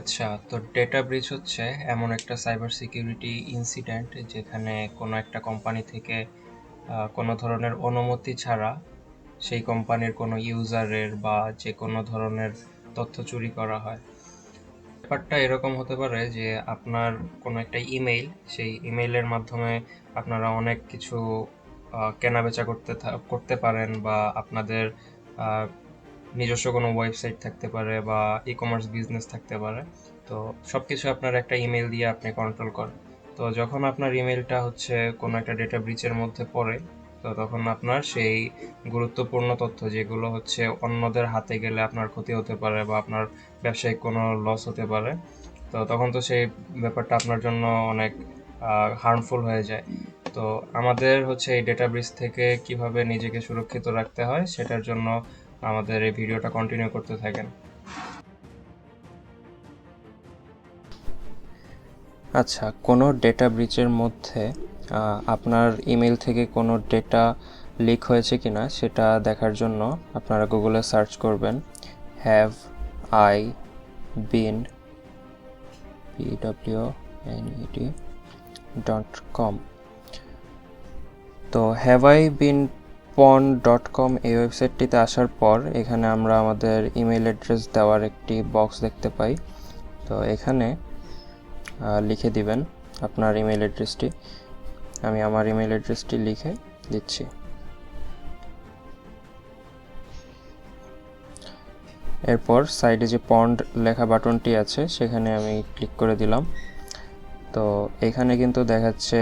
আচ্ছা, তো data breach হচ্ছে এমন একটা সাইবার সিকিউরিটি ইনসিডেন্ট যেখানে কোনো একটা কোম্পানি থেকে কোনো ধরনের অনুমতি ছাড়া সেই কোম্পানির কোনো ইউজারের বা যে কোনো ধরনের তথ্য চুরি করা হয়। ব্যাপারটা এরকম হতে পারে যে আপনার কোনো একটা ইমেইল, সেই ইমেইলের মাধ্যমে আপনারা অনেক কিছু কেনাবেচা করতে পারেন, বা আপনাদের আহ, নিজস্ব কোনো ওয়েবসাইট থাকতে পারে বা ই কমার্স বিজনেস থাকতে পারে। তো সবকিছু আপনার একটা ইমেল দিয়ে আপনি কন্ট্রোল করেন। তো যখন আপনার ইমেলটা হচ্ছে কোনো একটা ডেটা ব্রিচের মধ্যে পড়ে, তো তখন আপনার সেই গুরুত্বপূর্ণ তথ্য যেগুলো হচ্ছে অন্যদের হাতে গেলে আপনার ক্ষতি হতে পারে বা আপনার ব্যবসায়িক কোনো লস হতে পারে, তো তখন তো সেই ব্যাপারটা আপনার জন্য অনেক হার্মফুল হয়ে যায়। তো আমাদের হচ্ছে এই ডেটা ব্রিচ থেকে কিভাবে নিজেকে সুরক্ষিত রাখতে হয় সেটার জন্য আমাদের এই ভিডিওটা কন্টিনিউ করতে থাকেন। আচ্ছা, কোনো ডেটা ব্রিচের মধ্যে আপনার ইমেল থেকে কোনো ডেটা লিক হয়েছে কিনা সেটা দেখার জন্য আপনারা গুগলে সার্চ করবেন হ্যাভ আই বিন pwned.com। তো হ্যাভ আই বিন পন ডট কম এই ওয়েবসাইটটিতে আসার পর এখানে আমরা আমাদের ইমেল অ্যাড্রেস দেওয়ার একটি বক্স দেখতে পাই। তো এখানে লিখে দিবেন আপনার ইমেল অ্যাড্রেসটি। আমি আমার ইমেল অ্যাড্রেসটি লিখে দিচ্ছি। এরপর সাইডে যে পন্ড লেখা বাটনটি আছে সেখানে আমি ক্লিক করে দিলাম। তো এখানে কিন্তু দেখাচ্ছে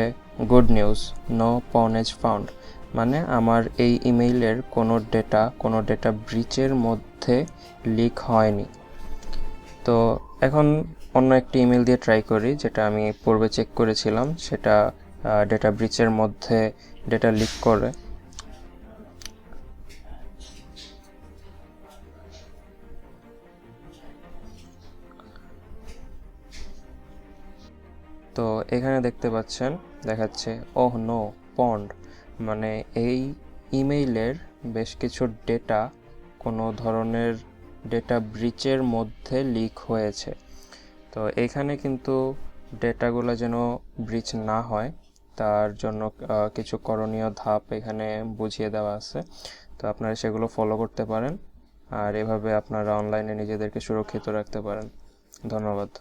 গুড নিউজ, নো পনেজ ফাউন্ড, মানে আমার এই ইমেইলের কোনো ডেটা ব্রিচের মধ্যে লিক হয়নি। তো এখন অন্য একটি ইমেল দিয়ে ট্রাই করি, যেটা আমি পূর্বে চেক করেছিলাম, সেটা ডেটা ব্রিচের মধ্যে ডেটা লিক করে। তো এখানে দেখতে পাচ্ছেন দেখাচ্ছে ওহ নো পন্ড, মানে এই ইমেইলের বেশ কিছু ডেটা কোনো ধরনের ডেটা ব্রিচের মধ্যে লিক হয়েছে। তো এখানে কিন্তু ডেটাগুলো যেন ব্রিচ না হয় তার জন্য কিছু করণীয় ধাপ এখানে বুঝিয়ে দেওয়া আছে। তো আপনারা সেগুলো ফলো করতে পারেন, আর এভাবে আপনারা অনলাইনে নিজেদেরকে সুরক্ষিত রাখতে পারেন। ধন্যবাদ।